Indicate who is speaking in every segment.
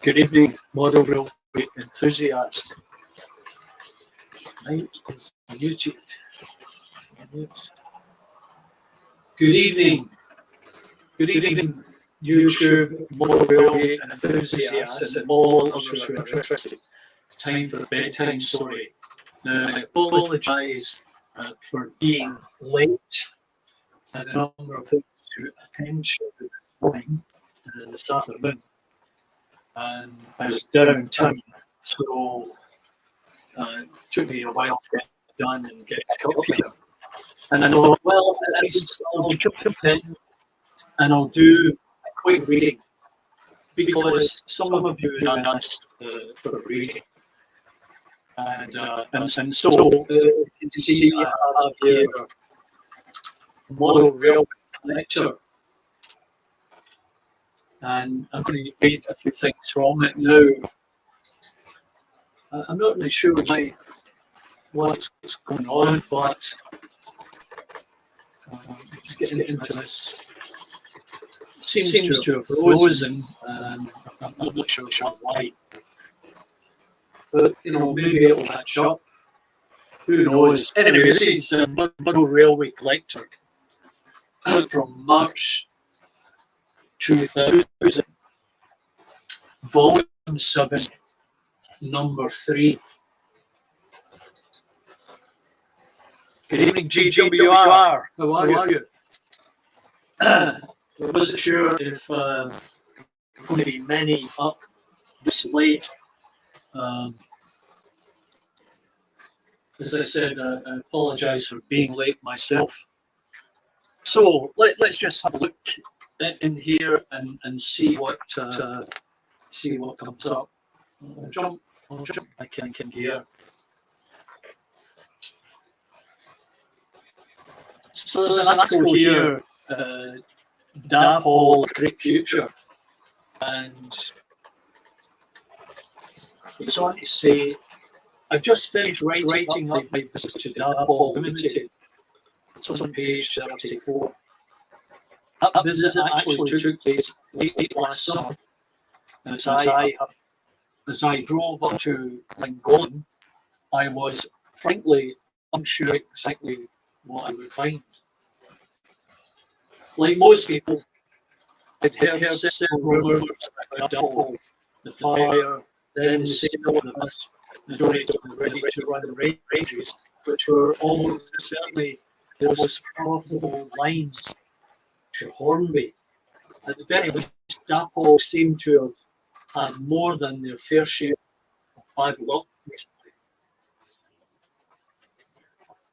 Speaker 1: Good evening, model railway enthusiasts. Mike is muted. Good evening. Good evening, YouTube model railway enthusiasts and all others who are interested. It's time for the bedtime story. Now, I apologise for being late. I had a number of things to attend to this morning and this afternoon. And I was downtown, so it took me a while to get done and get caught up here. And I thought, well, at least I'll be content and I'll do a quick reading because some of you had asked for a reading. And so you can see I have here a model railway lecture. And I'm going to read a few things from it now. I'm not really sure what's going on, but let's get into this. It seems to have frozen, and I'm not sure why. But, maybe it'll catch up. Who knows? Anyway, this is Model Railway Collector from March 2000, Volume 7, Number 3. Good evening, GWR. How are you? I wasn't sure if there were going to be many up this late. As I said, I apologise for being late myself. So let's just have a look in here and see what comes up. I'll jump back in here. So there's an article here, DAPOL, Great Future, and it's on to say, I've just finished writing up my visit to DAPOL Limited. It's on page 34. That visit actually took place late last summer. As I drove up to Lincoln, I was frankly unsure exactly what I would find. Like most people, I'd heard several rumours about DAPOL, the fire, then the sale of the bus, the donated and ready to run ranges, which were almost certainly the most profitable lines to Hornby. At the very least, DAPOL seemed to have had more than their fair share of bad luck recently.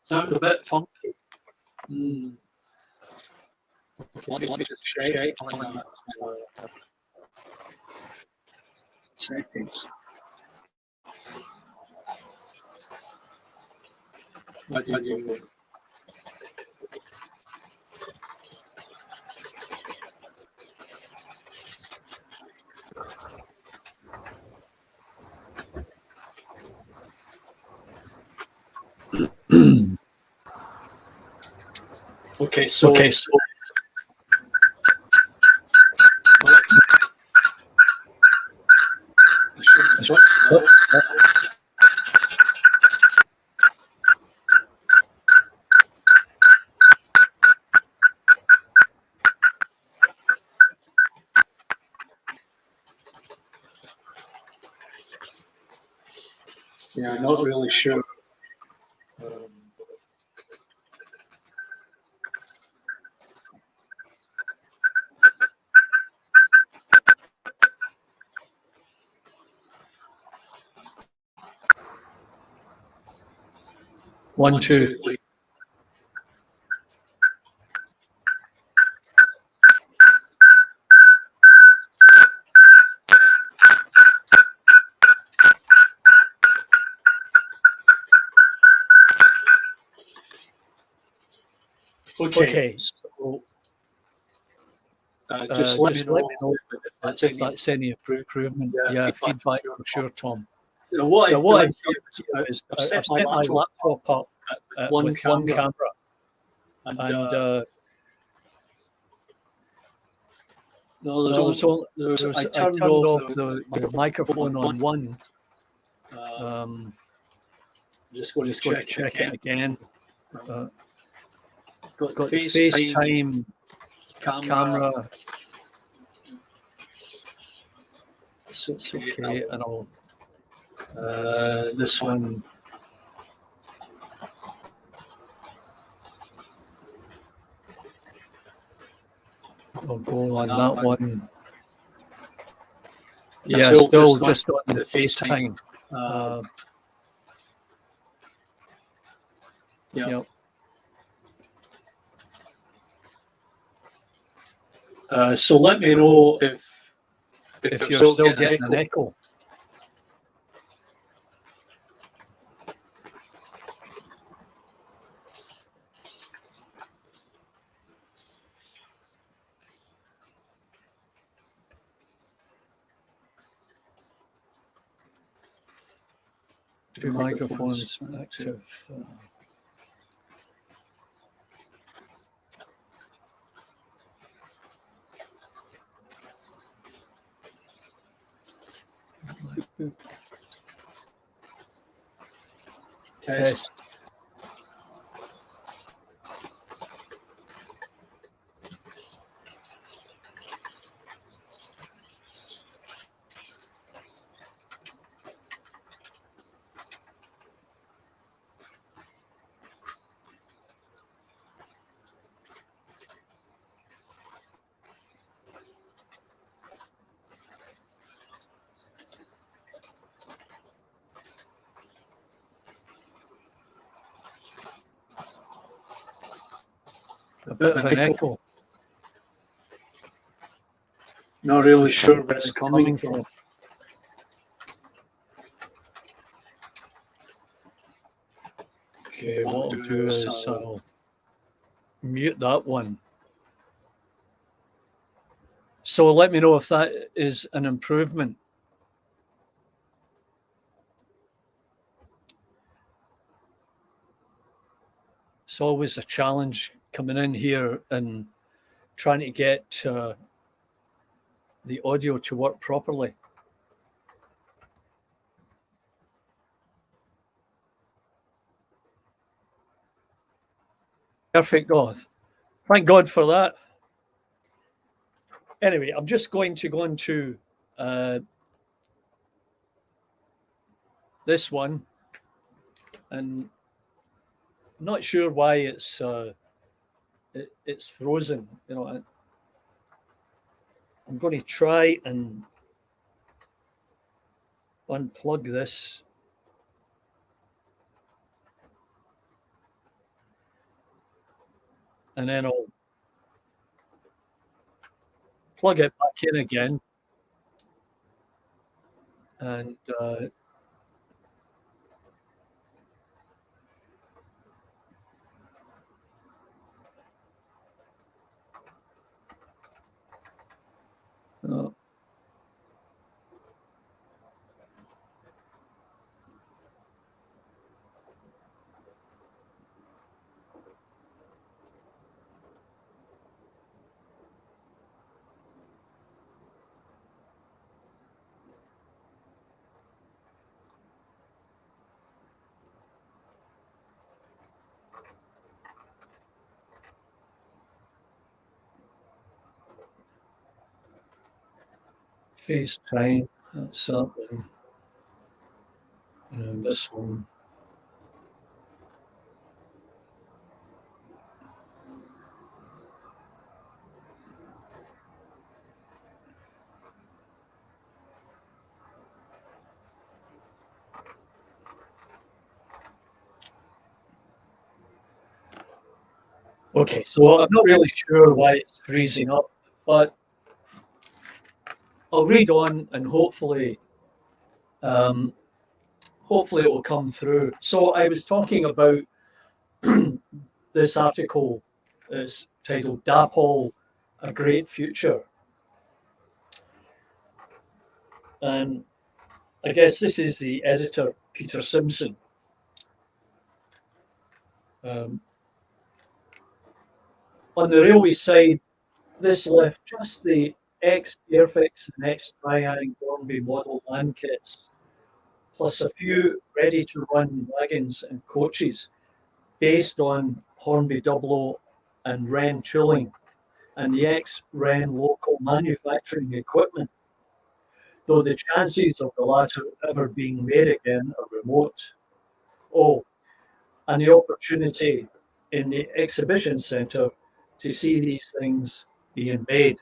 Speaker 1: Sound a bit funky. Let me just check on that. Settings. What do you want? Okay, so yeah, I'm not really sure. One, two, three. Okay, so just let me know if that's any improvement. Yeah, feedback for sure, Tom. What I've done is I've set my laptop up with one camera, and No, I turned off the microphone on one. Just going to check it again. Got FaceTime camera. It's okay, and I'll this one. I'll go on that one. Yeah, still just on the FaceTime. Yep. So let me know if you're still getting an echo. Two microphones active. Test. A bit of an echo. Not really sure where it's coming from. Okay, what I'll do is I'll mute that one. So let me know if that is an improvement. It's always a challenge coming in here and trying to get the audio to work properly. Perfect. Oh, thank God for that. Anyway, I'm just going to go into this one, and I'm not sure why it's frozen. You know, I'm going to try and unplug this. And then I'll plug it back in again. And FaceTime, that's that one. And this one. Okay, so I'm not really sure why it's freezing up, but I'll read on and hopefully it will come through. So I was talking about this article is titled DAPL, A Great Future. And I guess this is the editor, Peter Simpson. On the railway side, this left just the ex-Airfix and ex-Triang Hornby model land kits, plus a few ready-to-run wagons and coaches based on Hornby Double and Wren tooling and the ex-Wren local manufacturing equipment, though the chances of the latter ever being made again are remote. Oh, and the opportunity in the exhibition centre to see these things being made.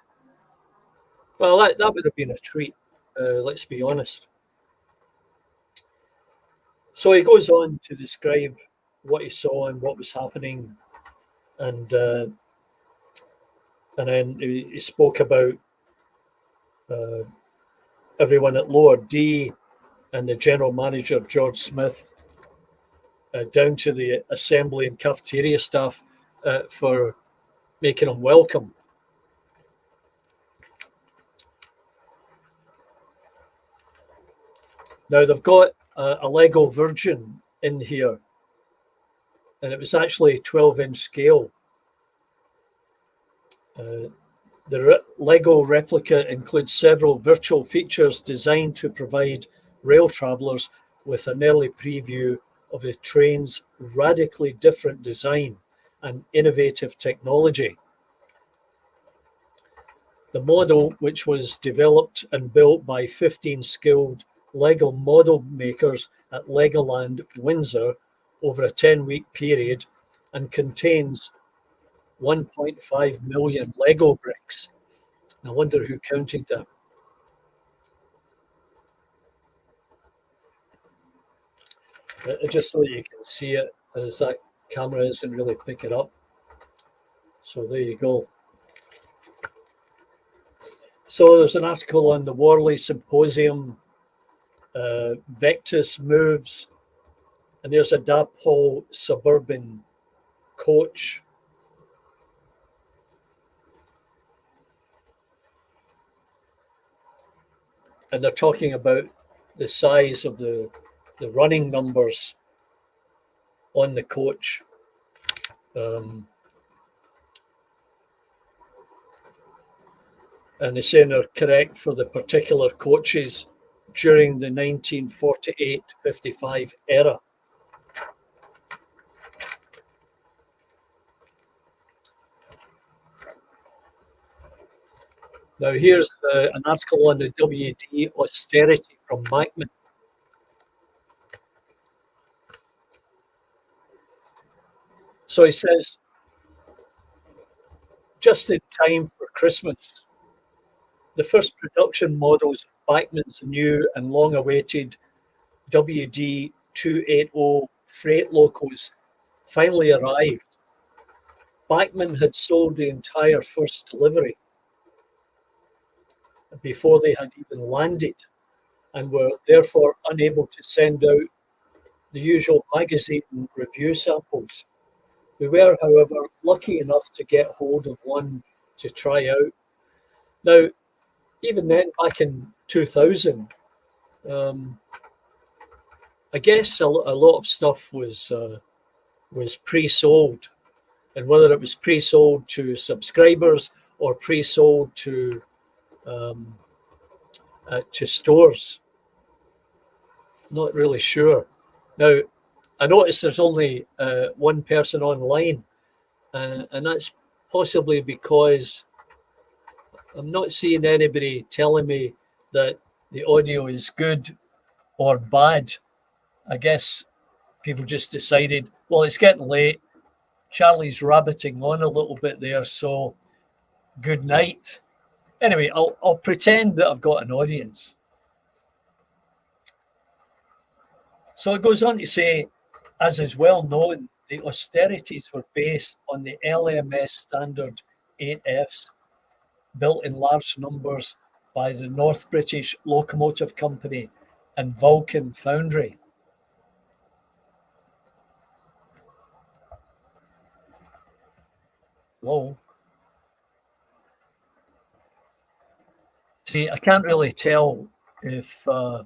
Speaker 1: Well, that would have been a treat, let's be honest. So he goes on to describe what he saw and what was happening, and then he spoke about uh, everyone at Lower D and the general manager George Smith, down to the assembly and cafeteria staff, for making him welcome. Now they've got a Lego Virgin in here, and it was actually 12-inch scale. The Lego replica includes several virtual features designed to provide rail travellers with an early preview of the train's radically different design and innovative technology. The model, which was developed and built by 15 skilled Lego model makers at Legoland Windsor over a 10-week period, and contains 1.5 million Lego bricks. I wonder who counted that. Just so you can see it, as that camera isn't really picking up. So there you go. So there's an article on the Worley Symposium, Vectus moves, and there's a Dapol suburban coach. And they're talking about the size of the running numbers on the coach. And they're saying they're correct for the particular coaches during the 1948-55 era. Now here's an article on the WD austerity from Macman. So he says, just in time for Christmas, the first production models of Bachmann's new and long-awaited WD 280 freight locos finally arrived. Bachmann had sold the entire first delivery before they had even landed, and were therefore unable to send out the usual magazine review samples. We were, however, lucky enough to get hold of one to try out. Now, even then, back in 2000, I guess a lot of stuff was pre-sold, and whether it was pre-sold to subscribers or pre-sold to stores, not really sure. Now, I notice there's only one person online, and that's possibly because I'm not seeing anybody telling me that the audio is good or bad. I guess people just decided, well, it's getting late. Charlie's rabbiting on a little bit there, so good night. Anyway, I'll pretend that I've got an audience. So it goes on to say, as is well known, the austerities were based on the LMS standard 8Fs, built in large numbers by the North British Locomotive Company and Vulcan Foundry. Whoa. See, I can't really tell if the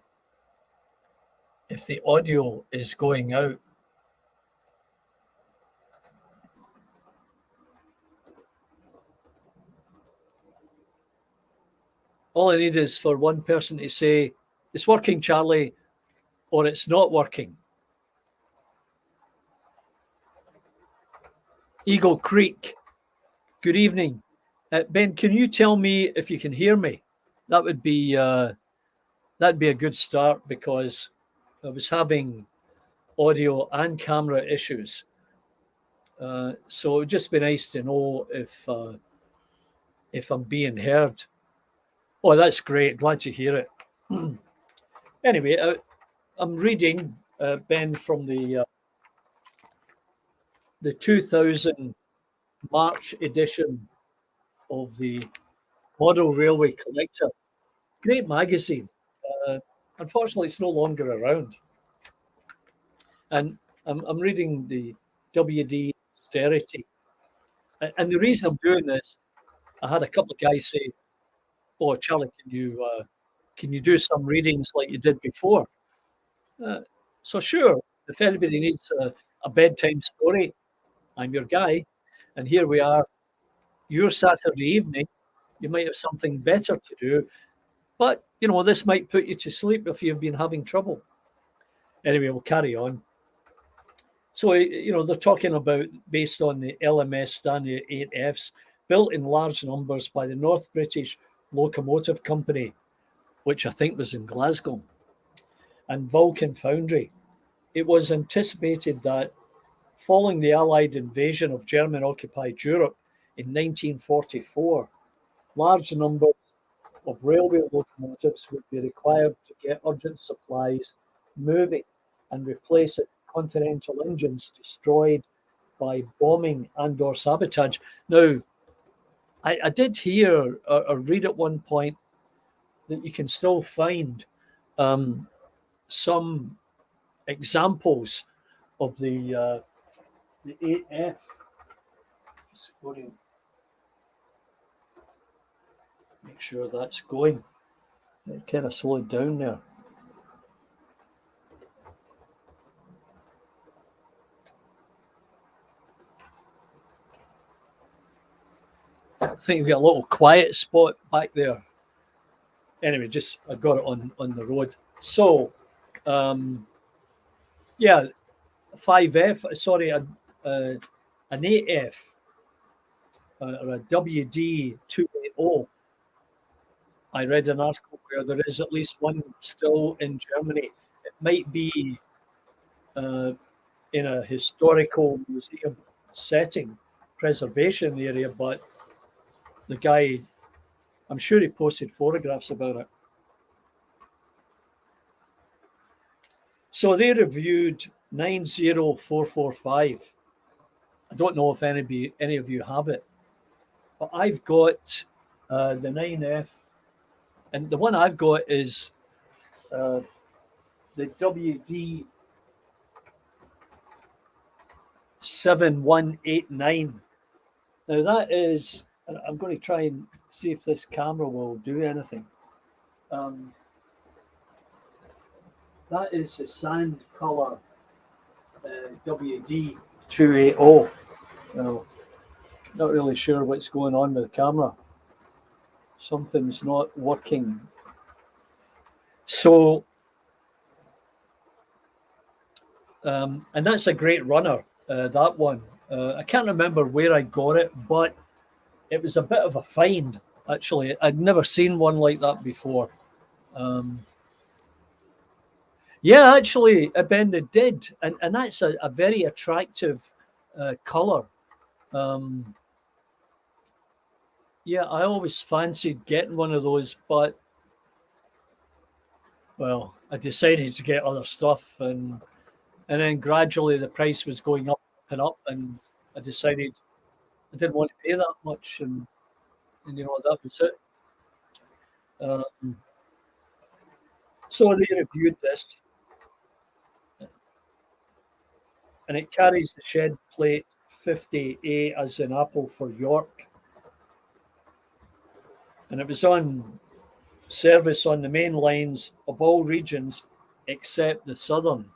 Speaker 1: audio is going out.
Speaker 2: All I need is for one person to say, "It's working, Charlie," or "It's not working." Eagle Creek, good evening. Ben, can you tell me if you can hear me? That would be that'd be a good start because I was having audio and camera issues. So it would just be nice to know if I'm being heard. Oh, that's great. Glad to hear it. Anyway, I'm reading Ben from the 2000 March edition of the Model Railway Collector. Great magazine. Uh, Unfortunately, it's no longer around. And I'm reading the WD austerity. And the reason I'm doing this, I had a couple of guys say, "Oh, Charlie, can you do some readings like you did before?" Uh, so sure, if anybody needs a bedtime story, I'm your guy. And here we are, your Saturday evening. You might have something better to do, but this might put you to sleep if you've been having trouble. Anyway, we'll carry on. So, they're talking about based on the LMS Stanley 8Fs built in large numbers by the North British Locomotive Company, which I think was in Glasgow, and Vulcan Foundry. It was anticipated that following the Allied invasion of German occupied Europe in 1944, large numbers of railway locomotives would be required to get urgent supplies moving and replace continental engines destroyed by bombing and or sabotage. Now, I did hear or read at one point that you can still find some examples of the 8F. Just going to make sure that's going. It kind of slowed down there. I think we've got a little quiet spot back there. Anyway, just I got it on the road. So, yeah, 5F. Sorry, an 8F or a WD 280. I read an article where there is at least one still in Germany. It might be in a historical museum setting, preservation area, but the guy, I'm sure he posted photographs about it. So they reviewed 90445. I don't know if any of you have it, but I've got the 9F, and the one I've got is the WD 7189. Now that is, I'm going to try and see if this camera will do anything. That is the sand color WD 280. Now, not really sure what's going on with the camera. Something's not working. So, and that's a great runner, that one. I can't remember where I got it, but it was a bit of a find, actually. I'd never seen one like that before. Yeah, actually, Ben, it did. And that's a very attractive colour. Yeah, I always fancied getting one of those, but, well, I decided to get other stuff. And then gradually the price was going up and up. And I decided I didn't want to pay that much. And that was it. So they reviewed this. And it carries the shed plate 50A as in Apple for York. And it was on service on the main lines of all regions except the southern.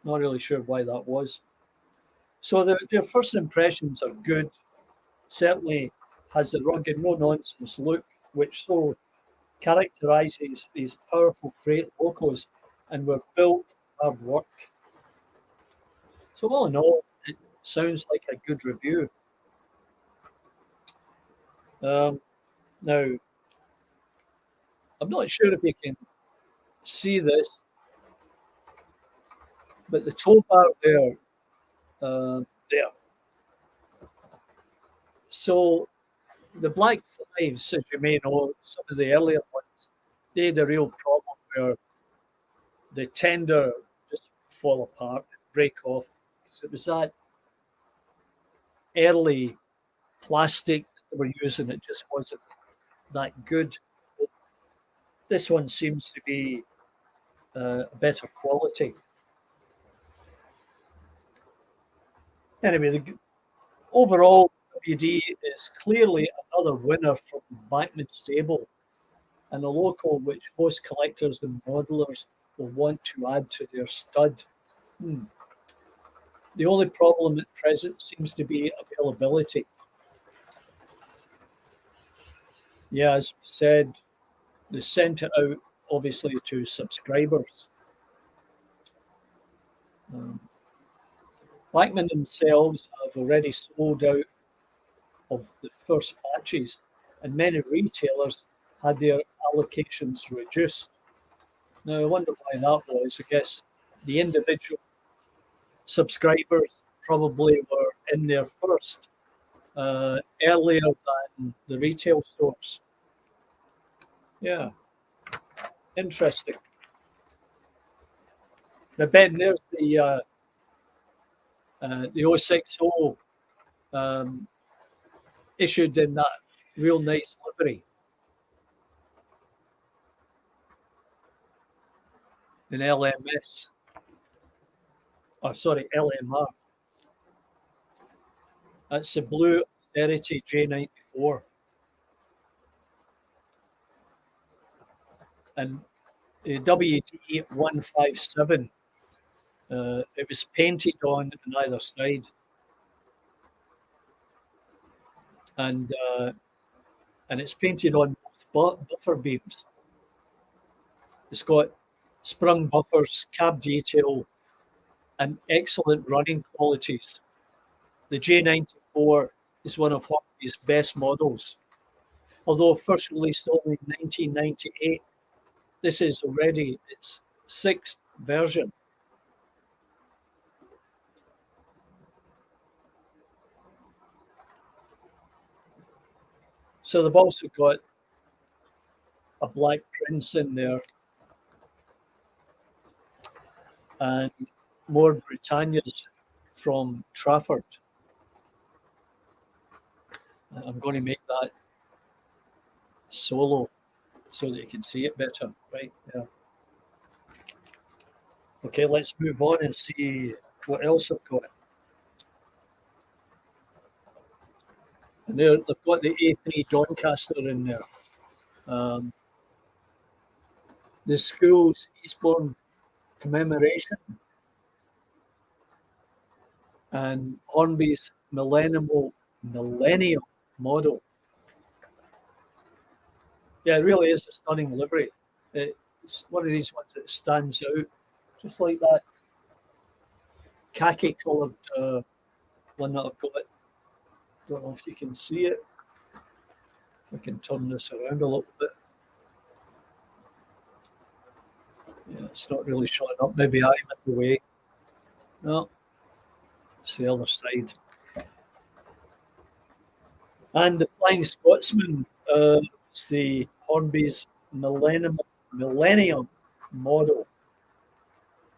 Speaker 2: Not really sure why that was. So their first impressions are good. Certainly has the rugged, no nonsense look, which so characterises these powerful freight locos and were built for hard work. So all in all, it sounds like a good review. Now, I'm not sure if you can see this, but the tow bar there, there. So the Black Fives, as you may know, some of the earlier ones, they had a real problem where the tender just fall apart and break off. Because it was that early plastic that they were using, it just wasn't that good. This one seems to be better quality. Anyway, overall, WD is clearly another winner from Bachman Stable and a local which most collectors and modelers will want to add to their stud. The only problem at present seems to be availability. Yeah, as we said, they sent it out obviously to subscribers. Blackman themselves have already sold out of the first batches, and many retailers had their allocations reduced. Now, I wonder why that was. I guess the individual subscribers probably were in there first, earlier than the retail stores. Yeah, interesting. Now, Ben, there's the 060 issued in that real nice livery. In LMS. Oh, sorry, LMR. That's the blue Austerity J94. And the WD157, it was painted on either side. And it's painted on both buffer beams. It's got sprung buffers, cab detail, and excellent running qualities. The J94 is one of Hornby's best models. Although first released only in 1998, this is already its sixth version. So they've also got a Black Prince in there and more Britannias from Trafford. I'm going to make that solo so that you can see it better, right? Yeah. Okay, let's move on and see what else I've got. And they've got the A3 Doncaster in there. The school's Eastbourne commemoration and Hornby's millennium model. Yeah, it really is a stunning livery. It's one of these ones that stands out, just like that khaki coloured one that I've got. Don't know if you can see it. I can turn this around a little bit. Yeah, it's not really showing up. Maybe I'm in the way. No, it's the other side. And the Flying Scotsman is the Hornby's millennium model.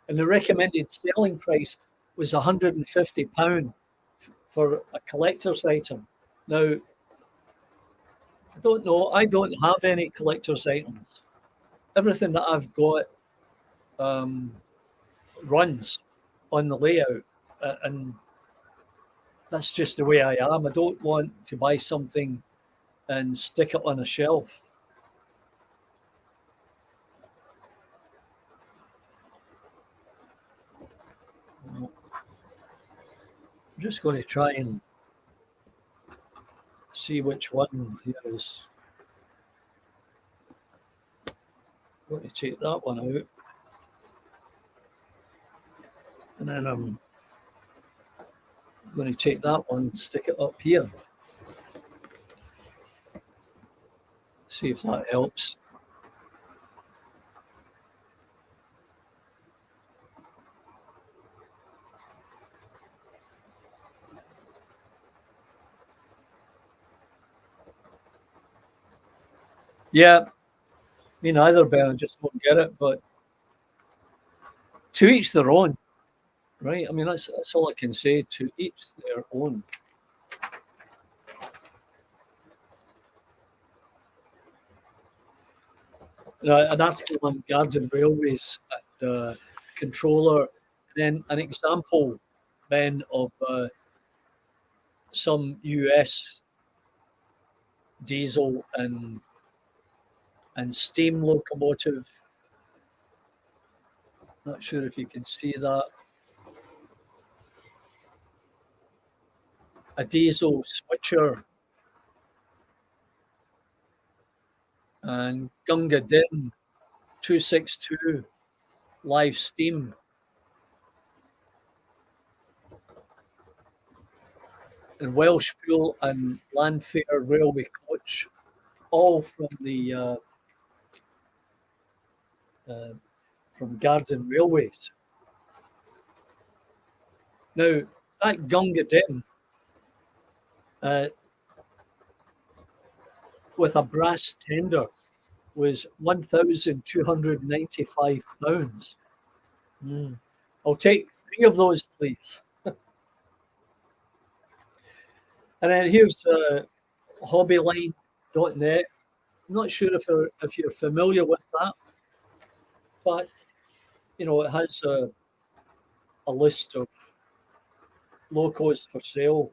Speaker 2: And the recommended selling price was £150 for a collector's item. Now, I don't know. I don't have any collector's items. Everything that I've got runs on the layout, and that's just the way I am. I don't want to buy something and stick it on a shelf. I'm just going to try and see which one here is. going to take that one out. And then I'm going to take that one and stick it up here. See if that helps. Yeah, me neither, Ben. I just don't get it. But to each their own, right? I mean, that's all I can say. To each their own. An article on Garden Railways and controller, and then an example, Ben, of some US diesel and steam locomotive. Not sure if you can see that. A diesel switcher and Gunga Din 262 live steam. And Welsh Fuel and Landfair Railway Coach, all from the from Garden Railways. Now, that Gunga Din with a brass tender was £1,295. I'll take 3 of those, please. And then here's hobbyline.net. I'm not sure if you're familiar with that, but you know, it has a list of locos for sale.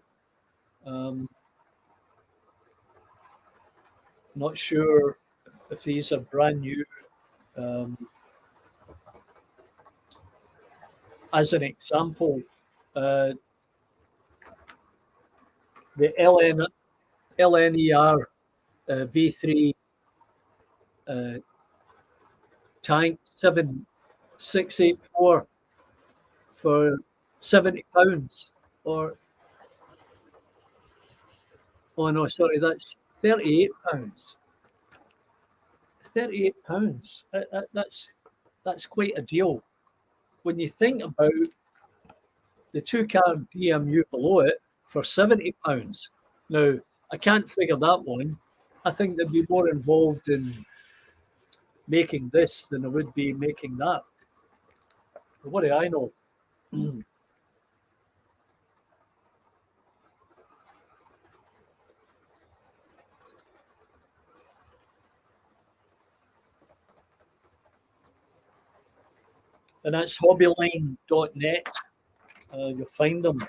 Speaker 2: Not sure if these are brand new. As an example, the LNER V3 tank 7684 for £70, or oh no, sorry, that's £38. £38. That's quite a deal when you think about the 2-car DMU below it for £70. Now, I can't figure that one. I think they'd be more involved in making this than they would be making that. But what do I know? And that's hobbyline.net. You'll find them.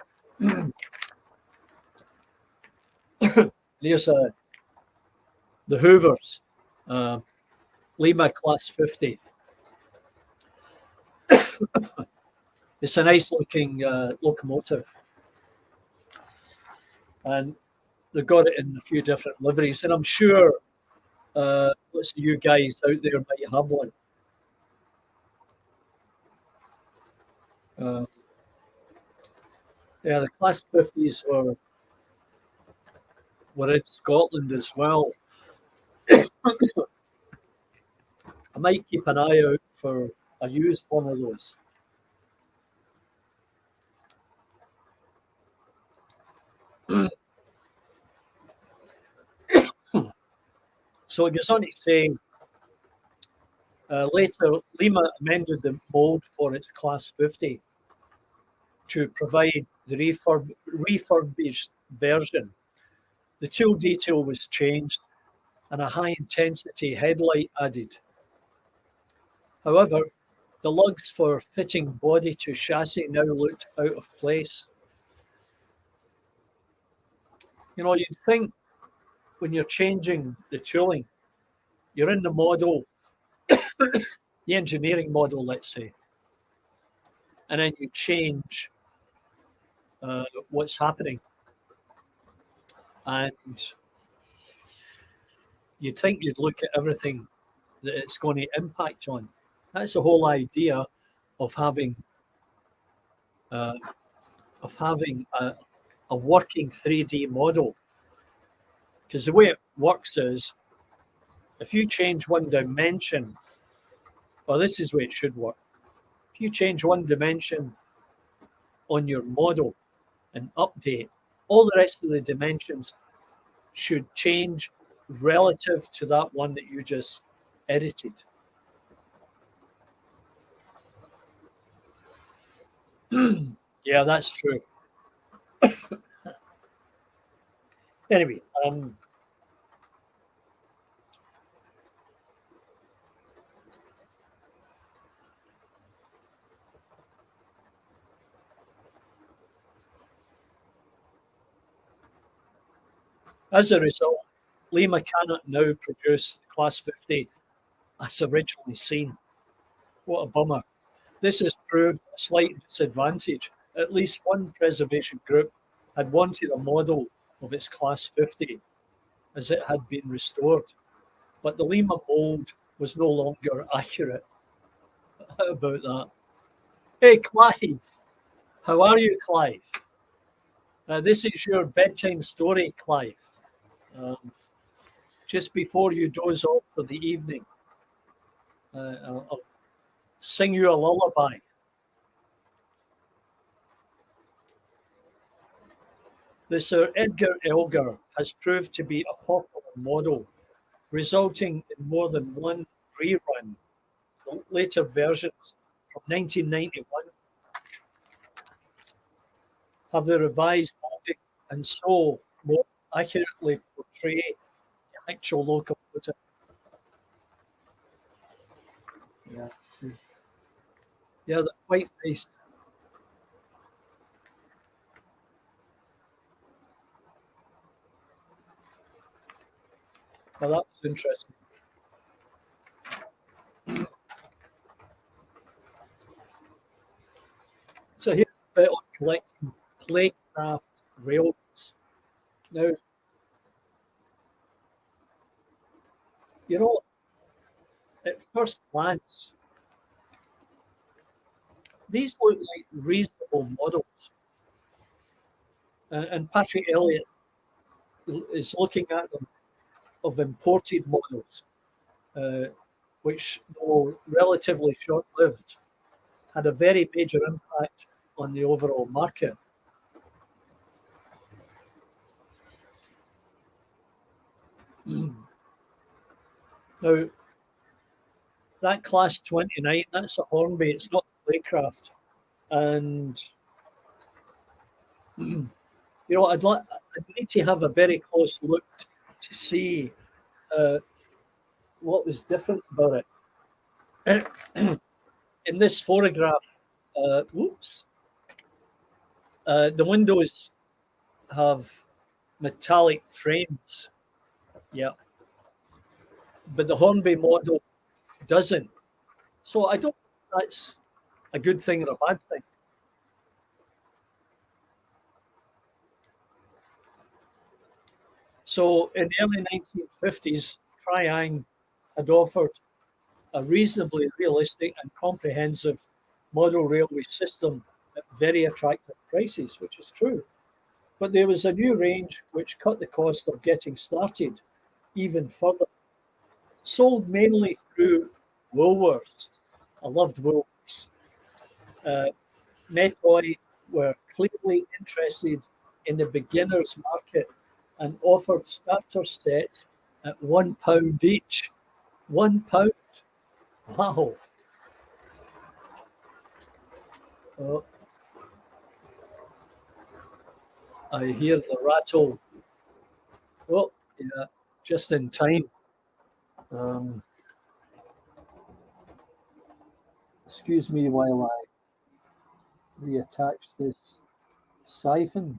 Speaker 2: There's the Hoovers, Lima Class 50. It's a nice looking locomotive. And they've got it in a few different liveries. And I'm sure lots of you guys out there might have one. Yeah, the Class 50s were in Scotland as well. I might keep an eye out for a used one of those. So it goes on to say, later, Lima amended the mould for its Class 50 to provide the refurbished version. The tool detail was changed and a high-intensity headlight added. However, the lugs for fitting body to chassis now looked out of place. You know, you'd think when you're changing the tooling, you're in the model, the engineering model, let's say, and then you change what's happening. And you'd think you'd look at everything that it's going to impact on. That's the whole idea of having a working 3D model. Because the way it works is, if you change one dimension, well, this is the way it should work. If you change one dimension on your model and update, all the rest of the dimensions should change relative to that one that you just edited. Yeah, that's true. Anyway, as a result, Lima cannot now produce the Class 50 as originally seen. What a bummer. This has proved a slight disadvantage. At least one preservation group had wanted a model of its Class 50 as it had been restored, but the Lima mold was no longer accurate. How about that? Hey, Clive. How are you, Clive? This is your bedtime story, Clive. Just before you doze off for the evening, I'll sing you a lullaby. The Sir Edgar Elgar has proved to be a popular model, resulting in more than one rerun. The later versions from 1991 have the revised molding and so more accurately portray the actual locomotive. Yeah, see. Yeah, they're quite nice. Well, that was interesting. So here's a bit on collecting playcraft railways. Now, you know, at first glance, these look like reasonable models. And Patrick Elliott is looking at them of imported models, which, though relatively short-lived, had a very major impact on the overall market. Now, that Class 29, that's a Hornby, it's not Playcraft. And, you know, I'd need to have a very close look to see what was different about it. In this photograph, the windows have metallic frames, yeah, but the Hornby model doesn't. So I don't think that's a good thing or a bad thing. So in the early 1950s, Triang had offered a reasonably realistic and comprehensive model railway system at very attractive prices, which is true. But there was a new range which cut the cost of getting started even further. Sold mainly through Woolworths. I loved Woolworths. Metoy were clearly interested in the beginners market and offered starter sets at £1 each. £1. Wow. Oh, I hear the rattle. Oh, yeah, just in time. Excuse me while I reattach this siphon.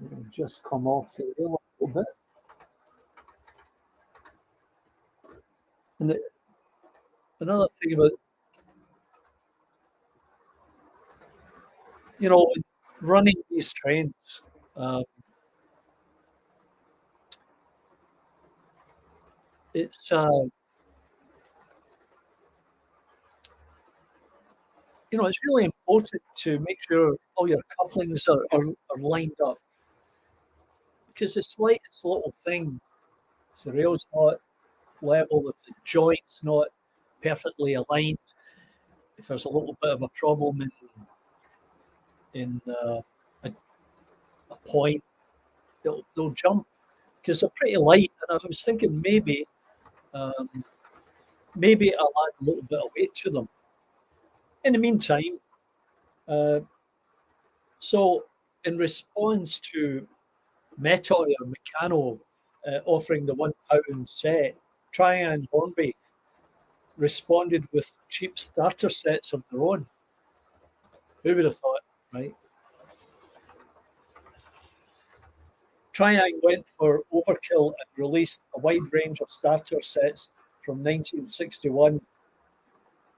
Speaker 2: It'll just come off here a little bit. And another thing about, you know, running these trains, it's it's really important to make sure all your couplings are lined up, because the slightest little thing, if the rail's not level, if the joint's not perfectly aligned, if there's a little bit of a problem in a point, they'll jump because they're pretty light. And I was thinking um, maybe I'll add a little bit of weight to them. In the meantime, uh, so in response to Metoy or Meccano offering the £1 set, Trian and Hornby responded with cheap starter sets of their own. Who would have thought, right? Triang went for overkill and released a wide range of starter sets from 1961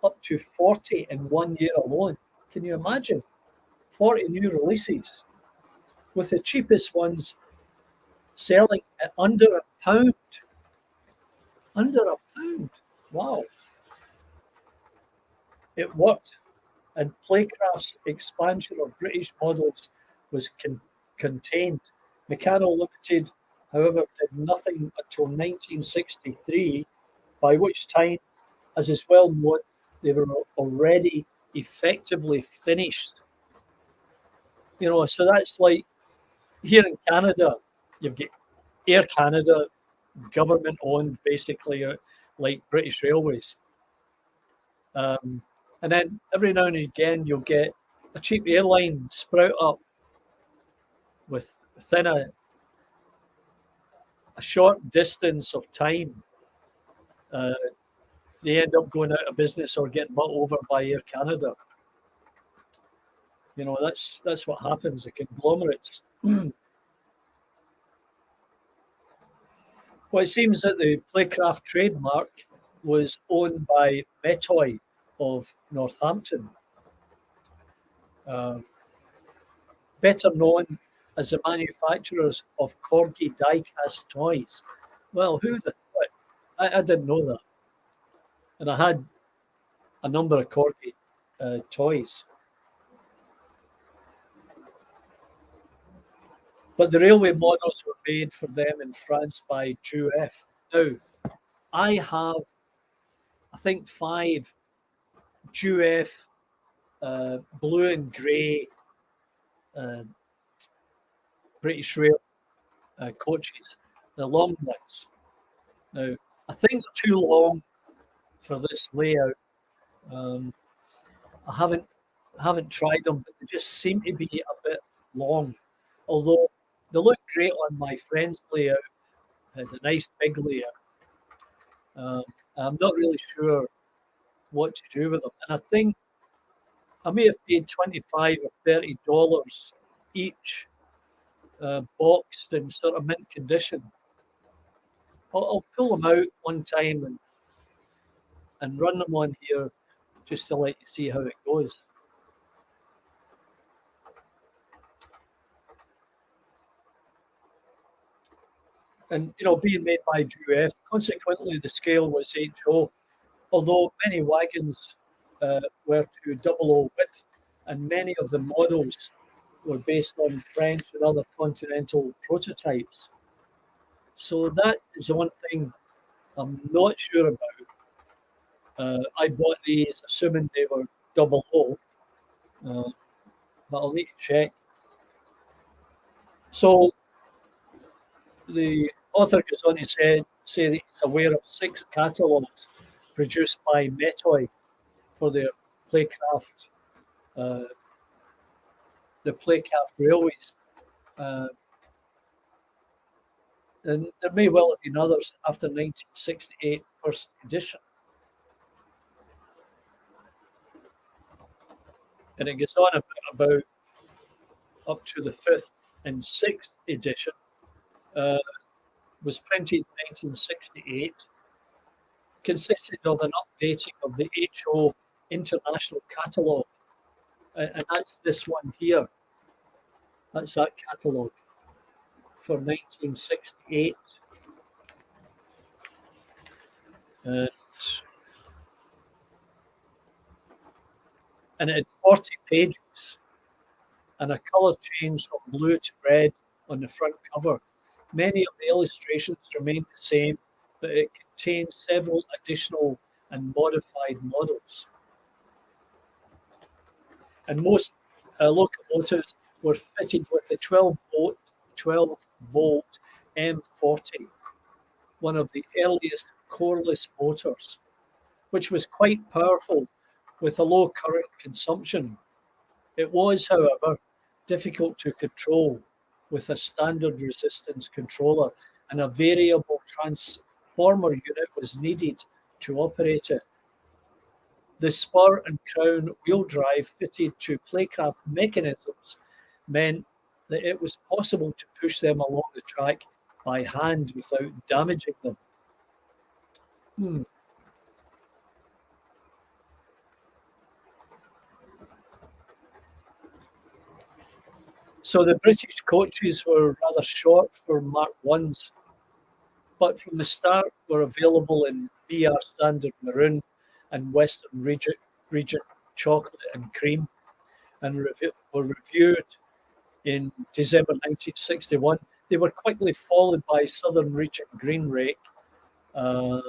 Speaker 2: up to 40 in 1 year alone. Can you imagine? 40 new releases, with the cheapest ones selling at under £1. Under £1. Wow. It worked, and Playcraft's expansion of British models was contained. Meccano Limited, however, did nothing until 1963, by which time, as is well known, they were already effectively finished. So that's like here in Canada, you've got Air Canada, government owned, basically, like British Railways. And then every now and again, you'll get a cheap airline sprout up within a short distance of time. They end up going out of business or getting bought over by Air Canada. That's what happens. The conglomerates. Well, it seems that the Playcraft trademark was owned by Metoy of Northampton, better known as the manufacturers of Corgi die-cast toys. Well, who the thought? I didn't know that. And I had a number of Corgi toys. But the railway models were made for them in France by GUF. Now, I have, I think, 5 GUF blue and grey British Rail coaches, the long ones. Now, I think they're too long for this layout. I haven't tried them, but they just seem to be a bit long. Although they look great on my friend's layout, the nice big layout. I'm not really sure what to do with them, and I think I may have paid $25 or $30 each, boxed in sort of mint condition. I'll pull them out one time and run them on here just to let you see how it goes. And being made by GUF, consequently the scale was HO, although many wagons were to 00 width, and many of the models were based on French and other continental prototypes. So that is the one thing I'm not sure about. I bought these assuming they were 00, but I'll need to check. So the author goes on to say that he's aware of 6 catalogues produced by Metoy for their Playcraft, the Playcraft railways. And there may well have been others after 1968 first edition. And it goes on about up to the 5th and 6th edition. Was printed in 1968, consisted of an updating of the HO International Catalogue. And that's this one here. That's that catalogue for 1968. Uh, and it had 40 pages and a colour change from blue to red on the front cover. Many of the illustrations remained the same, but it contained several additional and modified models. And most locomotives were fitted with the 12-volt M40, one of the earliest coreless motors, which was quite powerful with a low current consumption. It was, however, difficult to control with a standard resistance controller, and a variable transformer unit was needed to operate it. The spur and crown wheel drive fitted to playcraft mechanisms meant that it was possible to push them along the track by hand without damaging them. So the British coaches were rather short for Mark 1s, but from the start were available in BR Standard Maroon and Western Regent Chocolate and Cream, and were reviewed in December 1961. They were quickly followed by Southern Regent Green Rake. By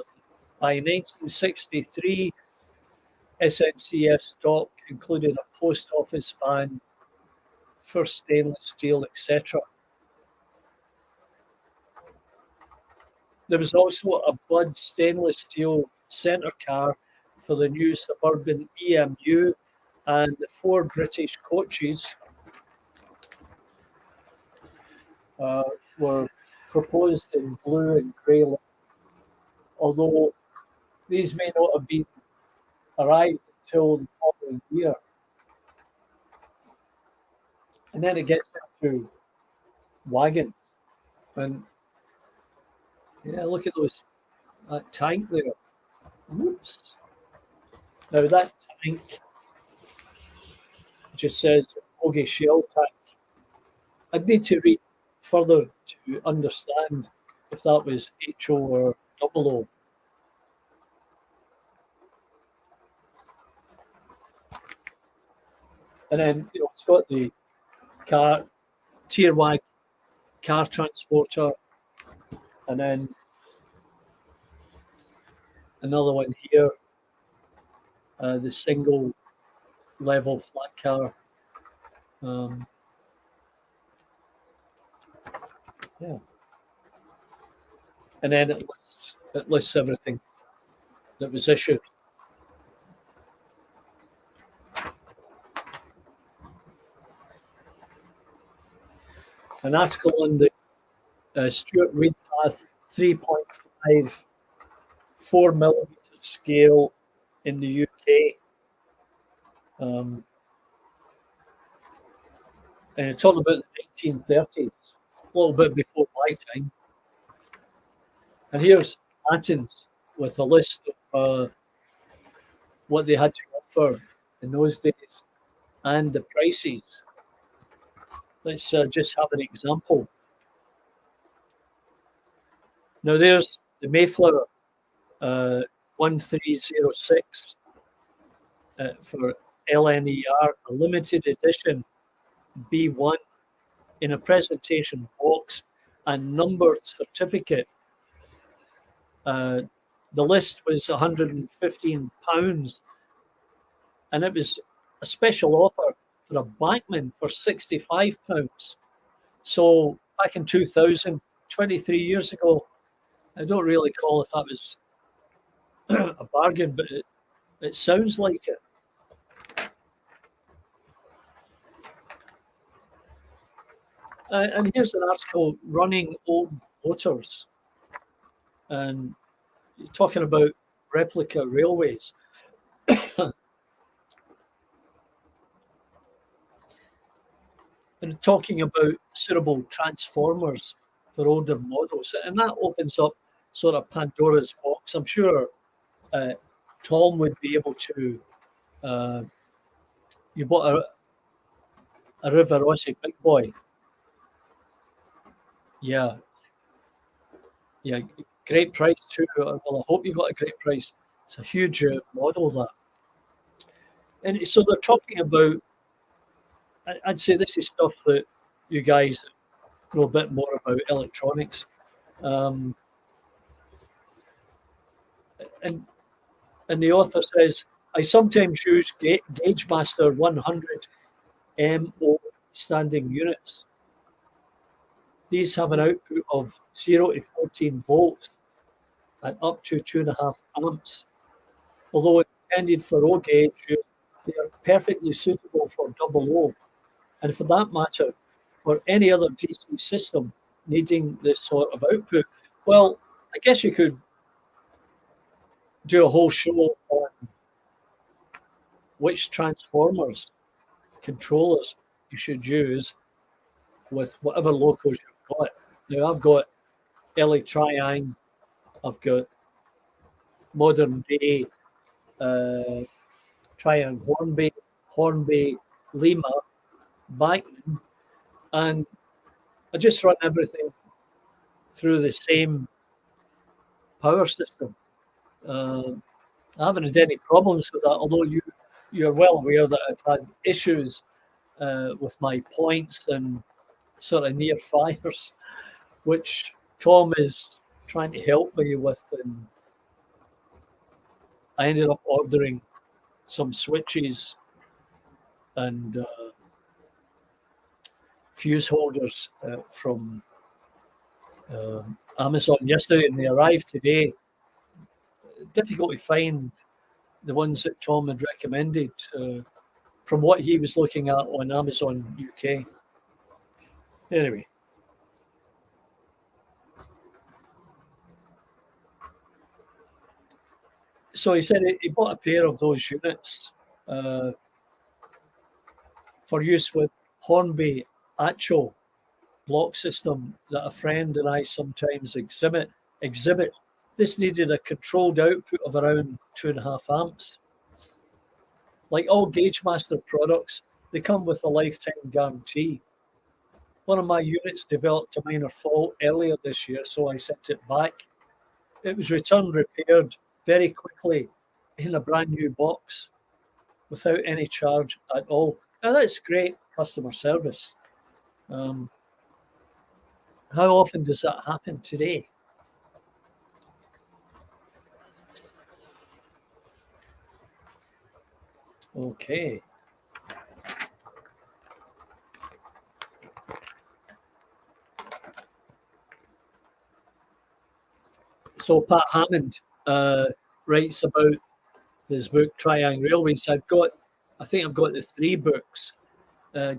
Speaker 2: 1963, SNCF stock included a post office van, first stainless steel, etc. There was also a Budd stainless steel centre car for the new suburban EMU, and the 4 British coaches were proposed in blue and grey, although these may not have been arrived until the following year. And then it gets into wagons. And yeah, look at that tank there. Whoops. Now that tank just says Ogie Shell tank. I'd need to read further to understand if that was HO or OO. And then, it's got the tier wag car transporter, and then another one here, the single level flat car. Yeah. And then it lists everything that was issued. An article on the Stuart Reed Path 3.5 4mm scale in the UK. And it's all about the 1930s, a little bit before my time. And here's Athens with a list of what they had to offer in those days and the prices. Let's just have an example. Now there's the Mayflower 1306 for LNER, a limited edition B1 in a presentation box and numbered certificate. The list was £115, and it was a special offer for a Bachmann for £65. So back in 2000, 23 years ago, I don't really recall if that was a bargain, but it sounds like it. And here's an article, Running Old Motors, and talking about replica railways. And talking about suitable transformers for older models. And that opens up sort of Pandora's box. I'm sure Tom would be able to. You bought a Rivarossi big boy. Yeah. Great price too. Well, I hope you got a great price. It's a huge model, that. And so they're talking about, I'd say this is stuff that you guys know a bit more about electronics. Um, and the author says, I sometimes use GaugeMaster 100 MO standing units. These have an output of 0 to 14 volts and up to 2.5 amps. Although intended for O gauge use, they are perfectly suitable for double O, and for that matter, for any other DC system needing this sort of output. Well, I guess you could do a whole show on which transformers, controllers you should use with whatever locos you've got. Now, I've got LA Triang, I've got Modern Day, Triang Hornby, Lima, Bachmann, and I just run everything through the same power system. I haven't had any problems with that, although you're well aware that I've had issues with my points and sort of near fires, which Tom is trying to help me with. And I ended up ordering some switches and fuse holders from Amazon yesterday, and they arrived today. Difficult to find the ones that Tom had recommended from what he was looking at on Amazon UK. Anyway. So he said he bought a pair of those units for use with Hornby Acho block system that a friend and I sometimes exhibit. This needed a controlled output of around 2.5 amps. Like all GaugeMaster products, they come with a lifetime guarantee. One of my units developed a minor fault earlier this year, so I sent it back. It was returned repaired very quickly in a brand new box without any charge at all. Now, that's great customer service. How often does that happen today? Okay. So Pat Hammond writes about his book Triang Railways. I think I've got the 3 books.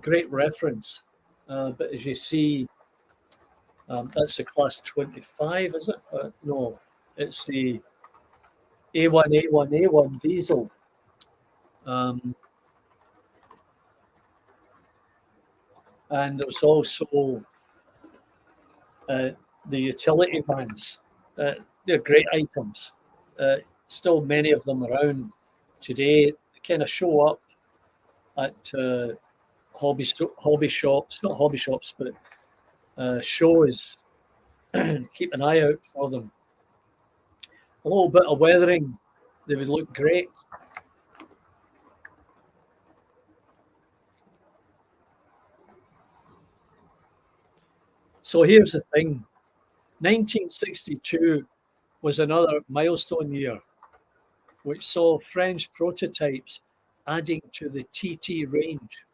Speaker 2: Great reference. But as you see, that's the class 25, is it? No, it's the A1 diesel. And there's also the utility vans. They're great items. Still many of them around today. They kind of show up at hobby shops, not hobby shops, but shows. Keep an eye out for them. A little bit of weathering, they would look great. So here's the thing. 1962 was another milestone year, which saw French prototypes adding to the TT range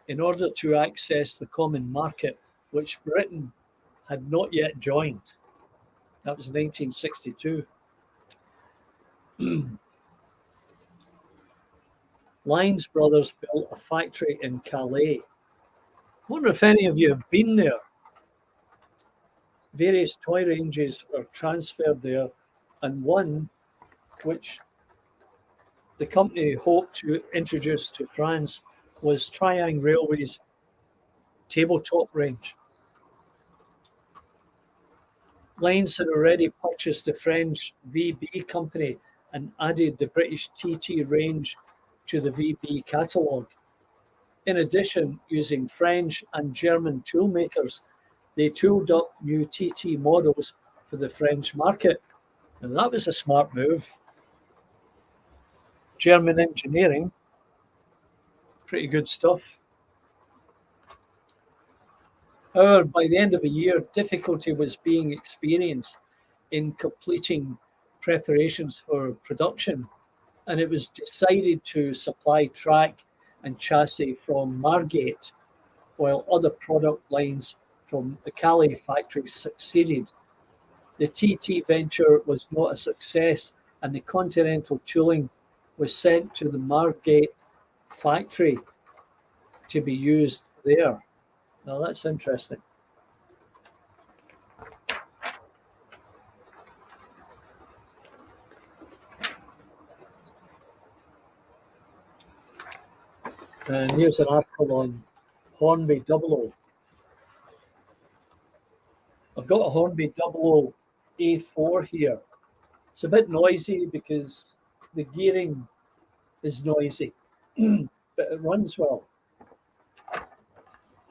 Speaker 2: in order to access the common market, which Britain had not yet joined. That was 1962. Lines Brothers built a factory in Calais. I wonder if any of you have been there. Various toy ranges were transferred there, and one which the company hoped to introduce to France was Triang Railways tabletop range. Lines had already purchased the French VB company and added the British TT range to the VB catalogue. In addition, using French and German toolmakers, they tooled up new TT models for the French market. And that was a smart move. German engineering, pretty good stuff. However, by the end of the year, difficulty was being experienced in completing preparations for production, and it was decided to supply track and chassis from Margate, while other product lines from the Calais factory succeeded. The TT venture was not a success, and the Continental tooling was sent to the Margate factory to be used there. Now that's interesting. And here's an article on Hornby 00. I've got a Hornby 00 A4 here. It's a bit noisy because the gearing is noisy, but it runs well.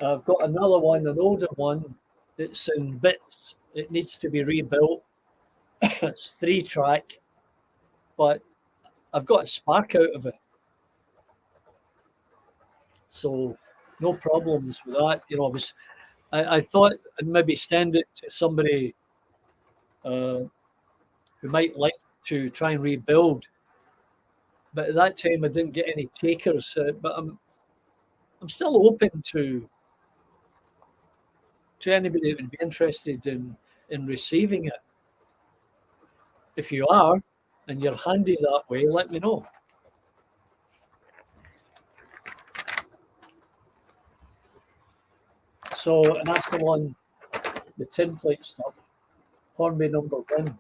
Speaker 2: I've got another one, an older one, that's in bits. It needs to be rebuilt. It's 3-track, but I've got a spark out of it. So no problems with that. You know, I thought I'd maybe send it to somebody who might like to try and rebuild. But at that time, I didn't get any takers. But I'm still open to anybody that would be interested in receiving it. If you are, and you're handy that way, let me know. So an article on the tin plate stuff, Hornby number 1.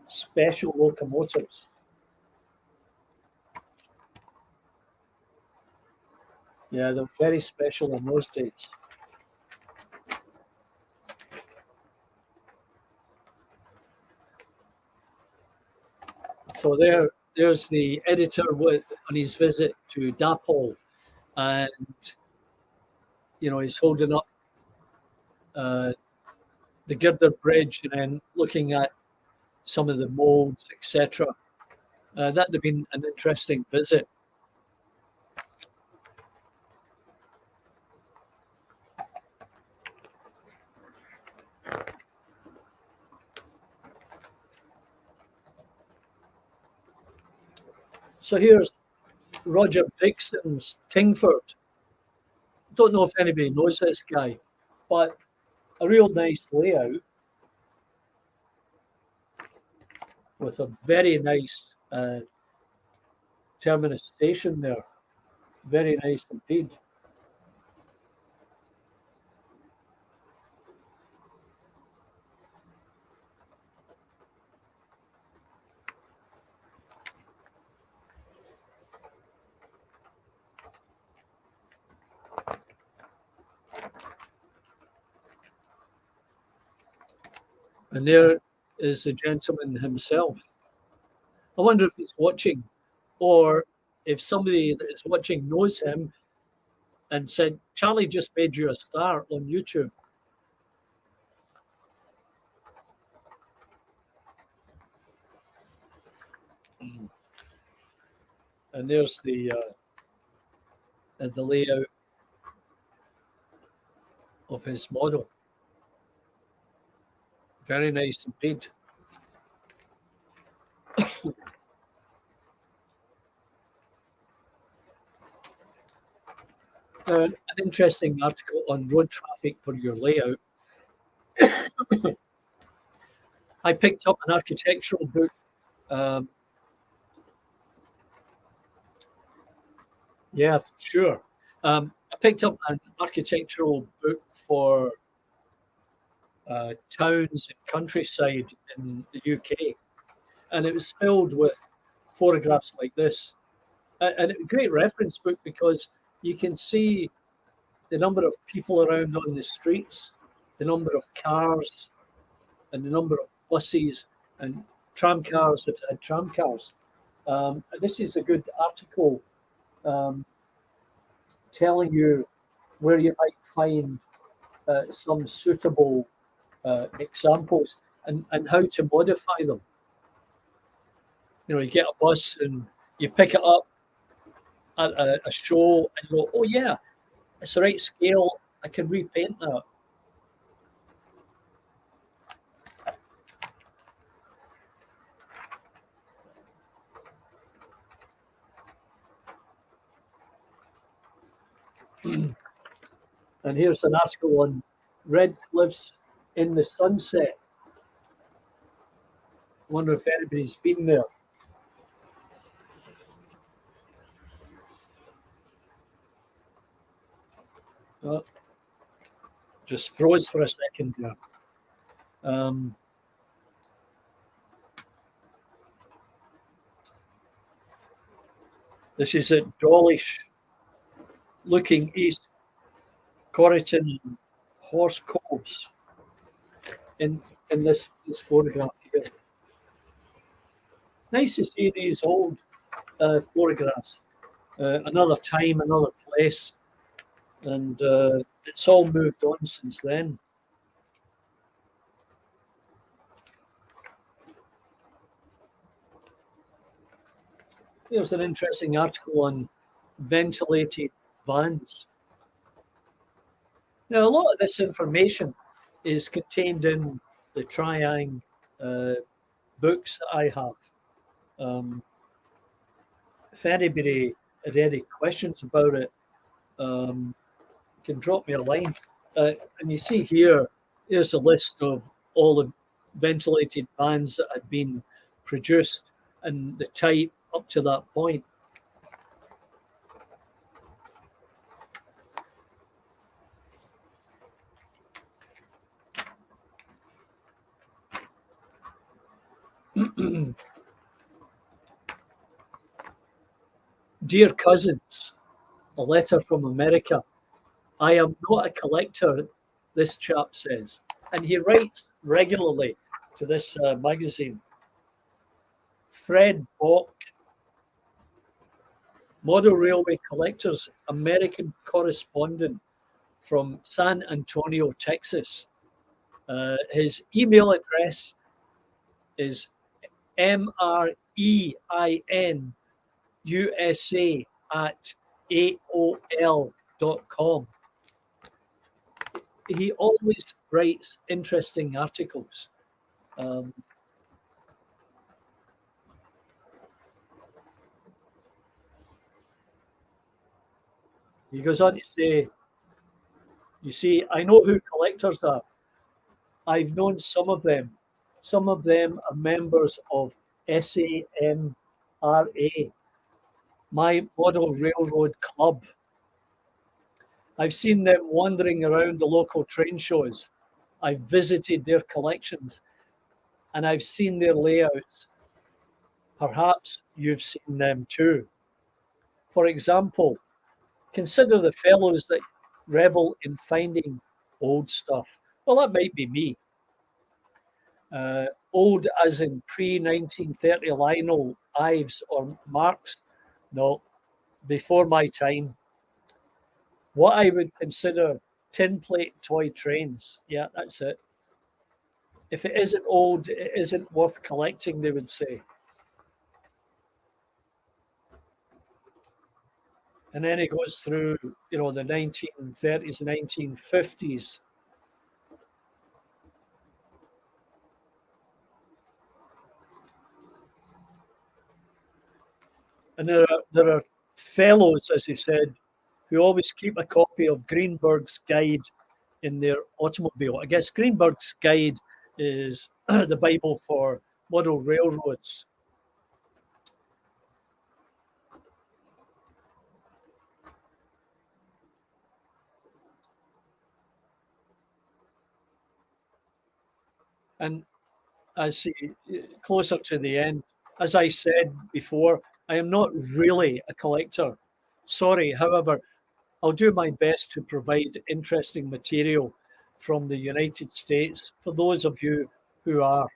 Speaker 2: Special locomotives. Yeah, they're very special in those days. So there's the editor on his visit to Dapol, and you know, he's holding up the girder bridge and then looking at some of the molds, etc. That would have been an interesting visit. So here's Roger Dixon's Tingford. Don't know if anybody knows this guy, but a real nice layout with a very nice terminus station there. Very nice indeed. And there is the gentleman himself. I wonder if he's watching, or if somebody that is watching knows him and said, Charlie just made you a star on YouTube. And there's the layout of his model. Very nice indeed. An interesting article on road traffic for your layout. I picked up an architectural book. Yeah, for sure. I picked up an architectural book for towns and countryside in the UK, and it was filled with photographs like this. And a great reference book because you can see the number of people around on the streets, the number of cars, and the number of buses and tram cars if they had tram cars. This is a good article telling you where you might find some suitable examples and how to modify them. You know, you get a bus and you pick it up at a show and you go, oh yeah, it's the right scale. I can repaint that. And here's an article on red cliffs in the sunset. I wonder if anybody's been there. Just froze for a second there. This is at Dawlish, looking east, Corriton and Horse Coves in this photograph here. Nice to see these old photographs. Another time, another place, and it's all moved on since then. There's an interesting article on ventilated vans. Now, a lot of this information is contained in the Triang books that I have. If anybody had any questions about it, you can drop me a line. And you see here, here's a list of all the ventilated vans that had been produced and the type up to that point. Dear cousins, a letter from America. I am not a collector, this chap says. And he writes regularly to this magazine. Fred Bock, Model Railway Collectors, American correspondent from San Antonio, Texas. His email address is mreinUSA@AOL.com. He always writes interesting articles. He goes on to say, you see, I know who collectors are. I've known some of them. Some of them are members of SAMRA, my Model Railroad Club. I've seen them wandering around the local train shows. I've visited their collections and I've seen their layouts. Perhaps you've seen them too. For example, consider the fellows that revel in finding old stuff. Well, that might be me. Old as in pre-1930 Lionel Ives or Marx? No, before my time. What I would consider tin plate toy trains. Yeah, that's it. If it isn't old, it isn't worth collecting, they would say. And then it goes through, you know, the 1930s, 1950s. And there are fellows, as he said, who always keep a copy of Greenberg's Guide in their automobile. I guess Greenberg's Guide is the Bible for model railroads. And as closer to the end, as I said before, I am not really a collector. Sorry, however, I'll do my best to provide interesting material from the United States for those of you who are.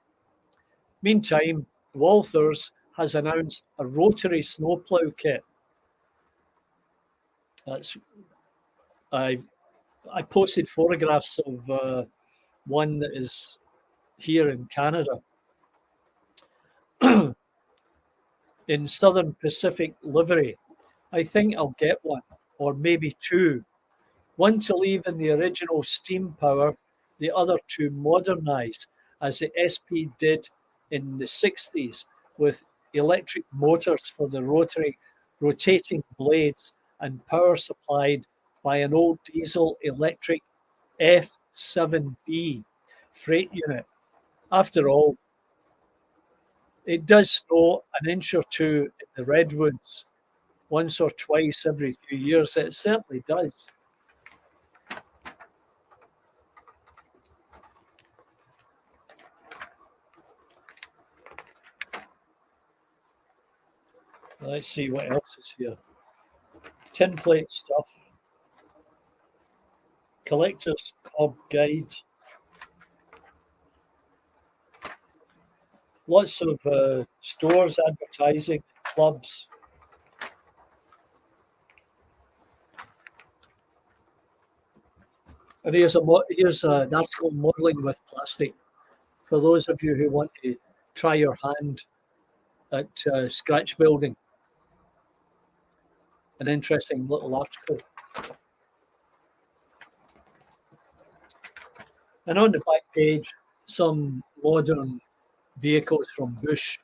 Speaker 2: Meantime, Walthers has announced a rotary snowplow kit. I posted photographs of one that is here in Canada. In Southern Pacific livery. I think I'll get one, or maybe two. One to leave in the original steam power, the other to modernize, as the SP did in the 60s, with electric motors for the rotating blades and power supplied by an old diesel electric F7B freight unit. After all, it does snow an inch or two in the redwoods once or twice every few years. It certainly does. Let's see what else is here. Tin plate stuff. Collector's Club guide. Lots of stores advertising, clubs. And here's an article, Modelling with Plastic. For those of you who want to try your hand at scratch building. An interesting little article. And on the back page, some modern vehicles from Bush.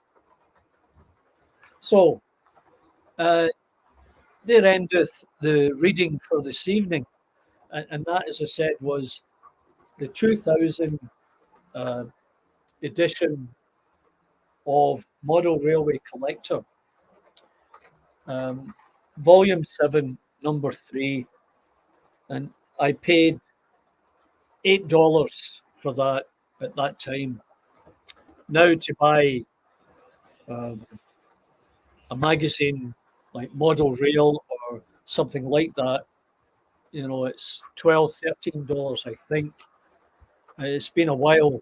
Speaker 2: So, there endeth the reading for this evening. And that, as I said, was the 2000 edition of Model Railway Collector. Volume 7, number 3. And I paid $8 for that at that time. Now to buy a magazine like Model Rail or something like that, you know, it's $12, $13, I think. It's been a while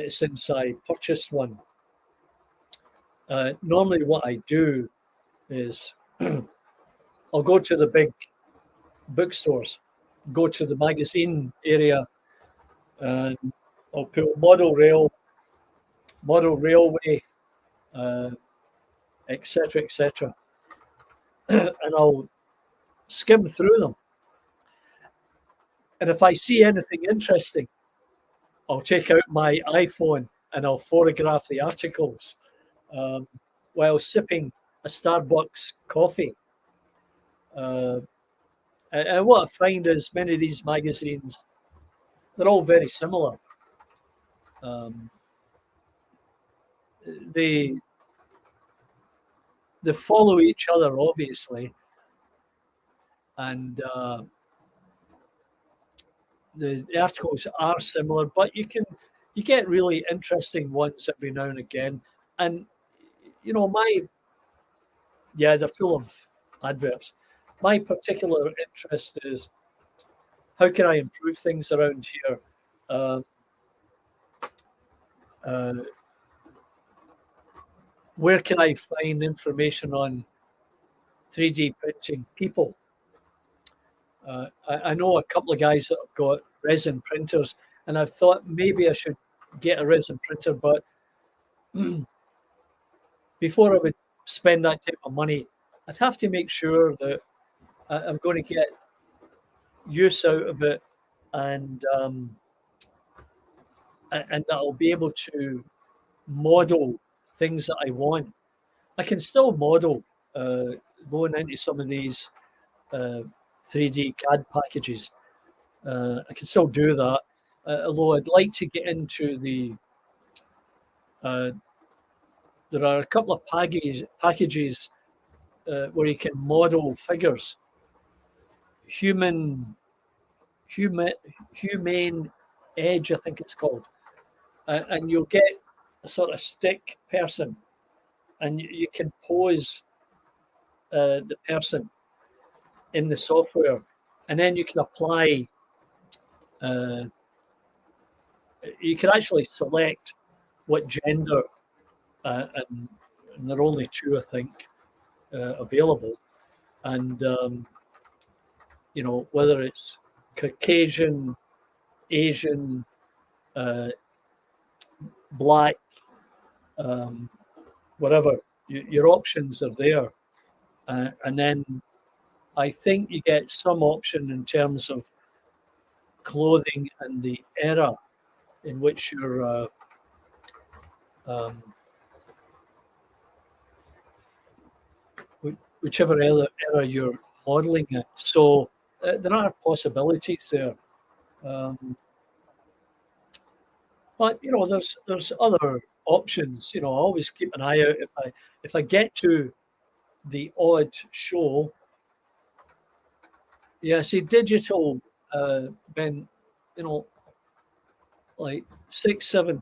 Speaker 2: since I purchased one. Normally what I do is I'll go to the big bookstores, go to the magazine area, and I'll put Model Railway, etc., etc. And I'll skim through them. And if I see anything interesting, I'll take out my iPhone and I'll photograph the articles while sipping a Starbucks coffee. And what I find is many of these magazines, they're all very similar. They follow each other, obviously, and the articles are similar, but you get really interesting ones every now and again. And you know, they're full of adverts. My particular interest is how can I improve things around here? Where can I find information on 3D printing people? I know a couple of guys that have got resin printers, and I've thought maybe I should get a resin printer, but before I would spend that type of money, I'd have to make sure that I'm going to get use out of it, and that I'll be able to model things that I want. I can still model going into some of these 3D CAD packages. I can still do that, although I'd like to get into the there are a couple of packages where you can model figures. Humane Edge, I think it's called. And you'll get a sort of stick person, and you can pose the person in the software, and then you can apply. You can actually select what gender, and there are only 2, I think, available, and you know, whether it's Caucasian, Asian, black, whatever. Your options are there. And then I think you get some option in terms of clothing and the era in which you're whichever era you're modeling it. So there are possibilities there. But there's other options. I always keep an eye out if I get to the odd show. Yeah, see, digital, Ben, like £6-7,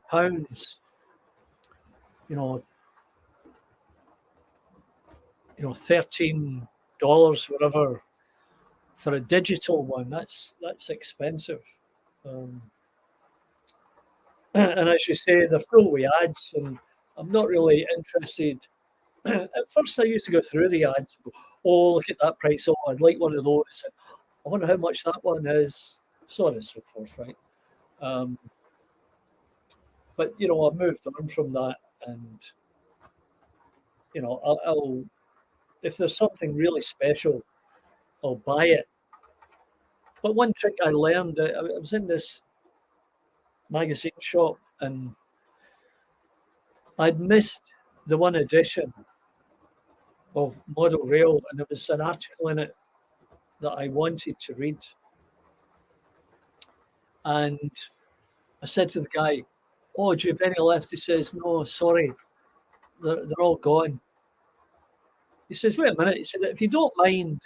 Speaker 2: $13, whatever, for a digital one. That's expensive. And as you say, they're full with ads, and I'm not really interested. At first, I used to go through the ads. Oh, look at that price! Oh, I'd like one of those. I wonder how much that one is. So on and so forth, right? But I've moved on from that, and I'll if there's something really special, I'll buy it. But one trick I learned, I was in this magazine shop, and I'd missed the one edition of Model Rail, and there was an article in it that I wanted to read. And I said to the guy, "Oh, do you have any left?" He says, "No, sorry, they're all gone." He says, "Wait a minute." He said, "If you don't mind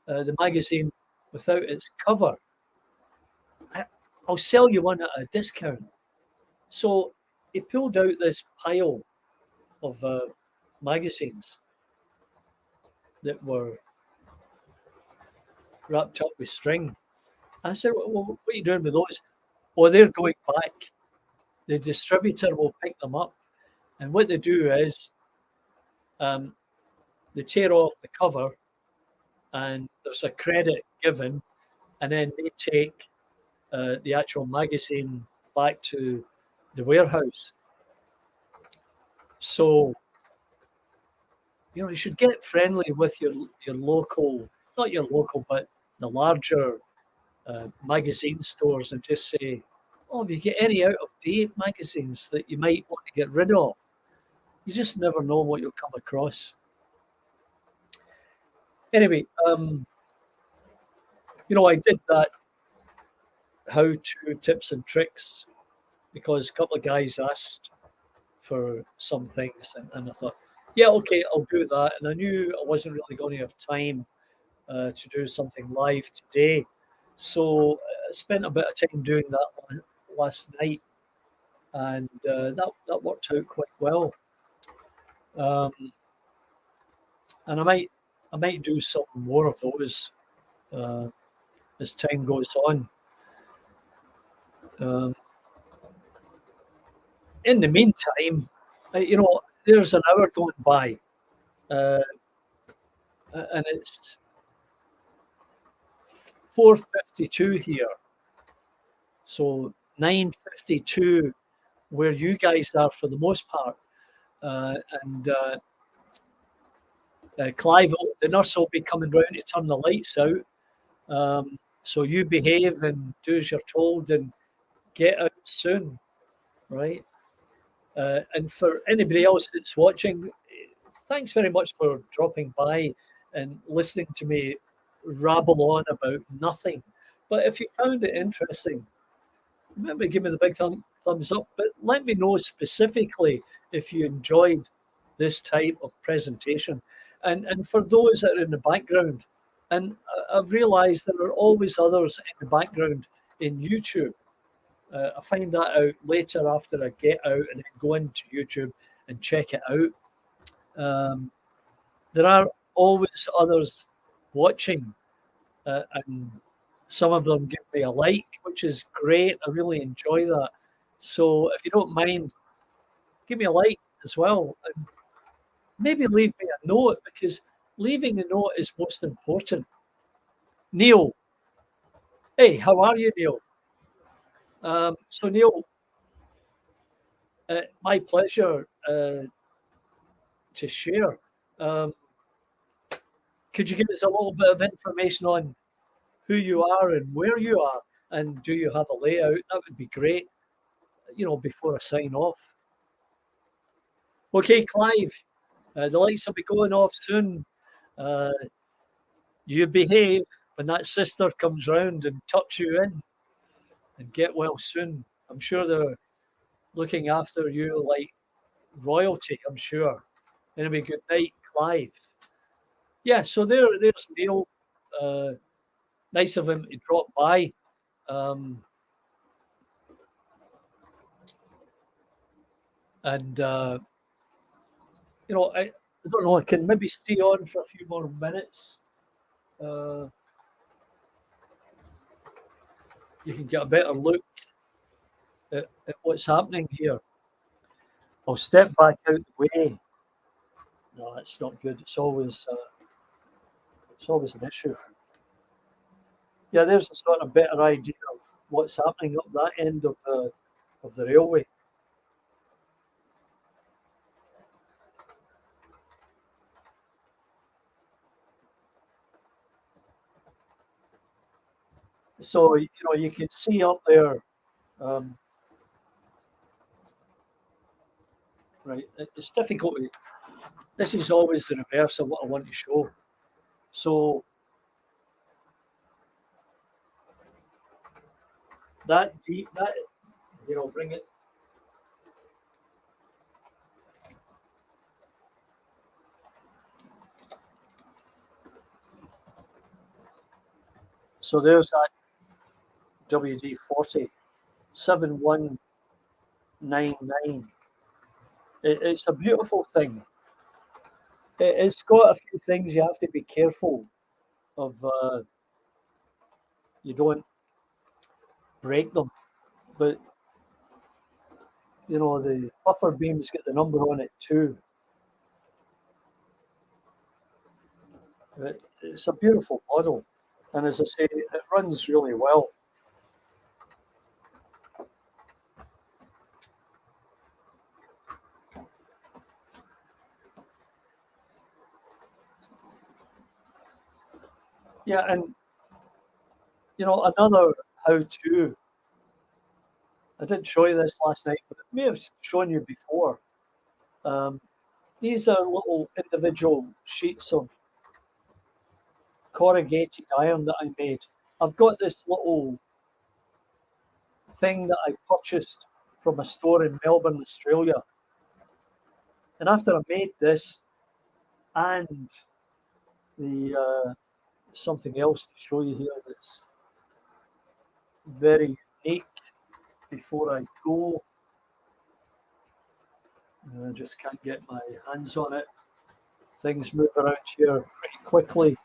Speaker 2: the magazine without its cover, I'll sell you one at a discount." So he pulled out this pile of magazines that were wrapped up with string. And I said, "Well, what are you doing with those?" "Oh, they're going back. The distributor will pick them up." And what they do is they tear off the cover, and there's a credit given, and then they take the actual magazine back to the warehouse. So, you should get friendly with your local, not your local, but the larger magazine stores, and just say, "Oh, if you get any out of date magazines that you might want to get rid of," you just never know what you'll come across. Anyway, I did that how-to tips and tricks because a couple of guys asked for some things, and I thought, yeah, okay, I'll do that. And I knew I wasn't really going to have time to do something live today. So I spent a bit of time doing that last night, and that worked out quite well. And I might do some more of those as time goes on. In the meantime, there's an hour going by, and it's 4:52 here. So 9:52 where you guys are for the most part. And Clive, the nurse, will be coming round to turn the lights out. So you behave and do as you're told and get out soon, right? And for anybody else that's watching, thanks very much for dropping by and listening to me rabble on about nothing. But if you found it interesting, remember, give me the big thumbs up. But let me know specifically if you enjoyed this type of presentation. And for those that are in the background, and I've realised there are always others in the background in YouTube. I find that out later after I get out and then go into YouTube and check it out. There are always others watching, and some of them give me a like, which is great. I really enjoy that. So if you don't mind, give me a like as well, and maybe leave me a note, because leaving a note is most important. Neil, hey, how are you, Neil? So Neil, my pleasure to share. Um, could you give us a little bit of information on who you are and where you are, and do you have a layout? That would be great. Before I sign off. Okay, Clive, the lights will be going off soon. Uh, you behave when that sister comes round and tucks you in, and get well soon. I'm sure they're looking after you like royalty, I'm sure. Anyway, good night, Clive. Yeah, so there's Neil. Uh, nice of him to drop by. Um, and I don't know. I can maybe stay on for a few more minutes. Uh, you can get a better look at what's happening here. I'll step back out the way. No, that's not good. It's always an issue. Yeah, there's a sort of better idea of what's happening up that end of the railway. So you can see up there. Right, it's difficult. This is always the reverse of what I want to show. So that deep, that bring it. So there's that WD-40 7199. It's a beautiful thing. It's got a few things you have to be careful of. You don't break them, but the buffer beams get the number on it too. It's a beautiful model, and as I say, it runs really well. Yeah, and another how-to. I didn't show you this last night, but I may have shown you before. These are little individual sheets of corrugated iron that I made. I've got this little thing that I purchased from a store in Melbourne, Australia. And after I made this and the something else to show you here that's very unique before I go. I just can't get my hands on it. Things move around here pretty quickly.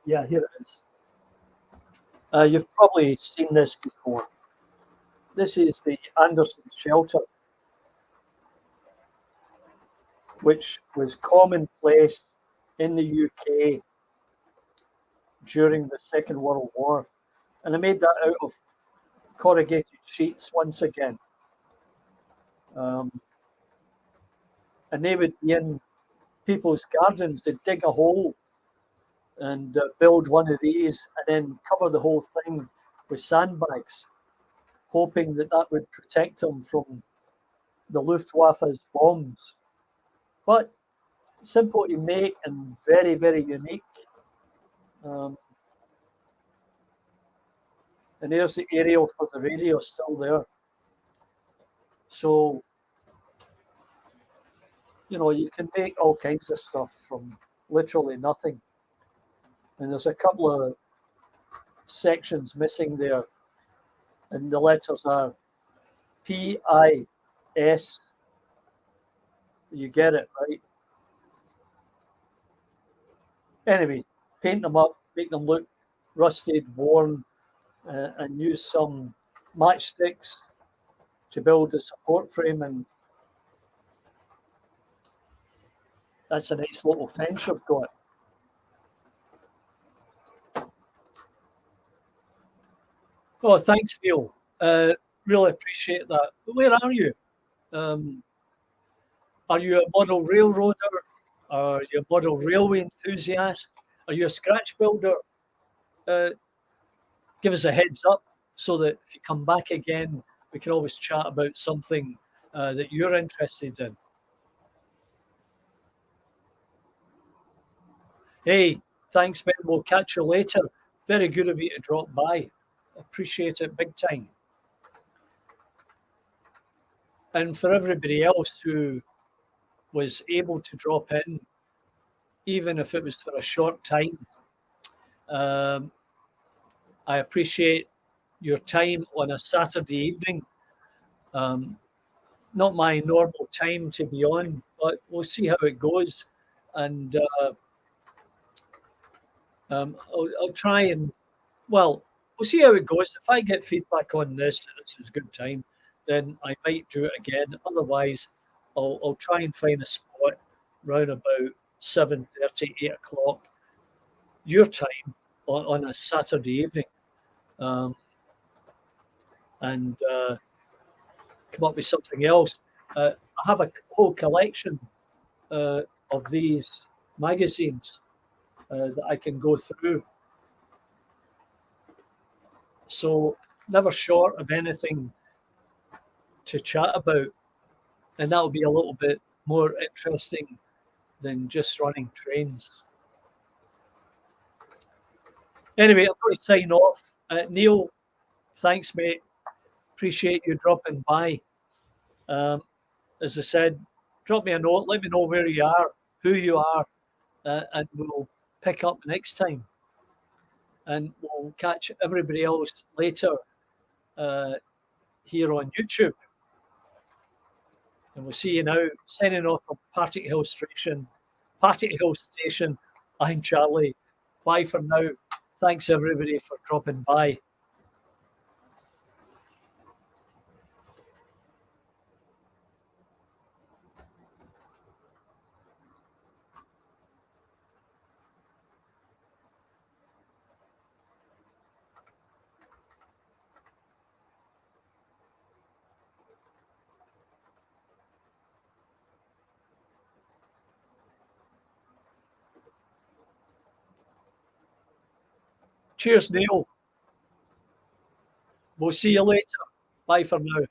Speaker 2: Yeah, here it is. You've probably seen this before. This is the Anderson shelter, which was commonplace in the UK during the Second World War. And I made that out of corrugated sheets once again. And they would be in people's gardens. They'd dig a hole and build one of these and then cover the whole thing with sandbags, hoping that would protect them from the Luftwaffe's bombs. But simple to make and very, very unique. And there's the aerial for the radio still there. So, you can make all kinds of stuff from literally nothing. And there's a couple of sections missing there. And the letters are PIS. You get it, right? Anyway, paint them up, make them look rusted, worn, and use some matchsticks to build the support frame. And that's a nice little fence I've got. Oh, thanks, Neil. Really appreciate that. But where are you? Um, are you a model railroader? Are you a model railway enthusiast? Are you a scratch builder? Uh, Give us a heads up so that if you come back again, we can always chat about something that you're interested in. Hey, thanks, Ben. We'll catch you later. Very good of you to drop by. Appreciate it big time. And for everybody else who was able to drop in, even if it was for a short time, um, I appreciate your time on a Saturday evening. Um, Not my normal time to be on, but we'll see how it goes. And I'll try and, well, we'll see how it goes. If I get feedback on this, this is a good time, then I might do it again. Otherwise, I'll try and find a spot round about 7:30, 8 o'clock your time on a Saturday evening, um, and come up with something else. I have a whole collection of these magazines that I can go through. So never short of anything to chat about, and that'll be a little bit more interesting than just running trains. Anyway, I'm going to sign off. Neil, thanks, mate. Appreciate you dropping by. As I said, drop me a note. Let me know where you are, who you are, and we'll pick up next time. And we'll catch everybody else later here on YouTube. And we'll see you now. Signing off from Partickhill Station. Partickhill Station. I'm Charlie. Bye for now. Thanks everybody for dropping by. Cheers, Neil. We'll see you later. Bye for now.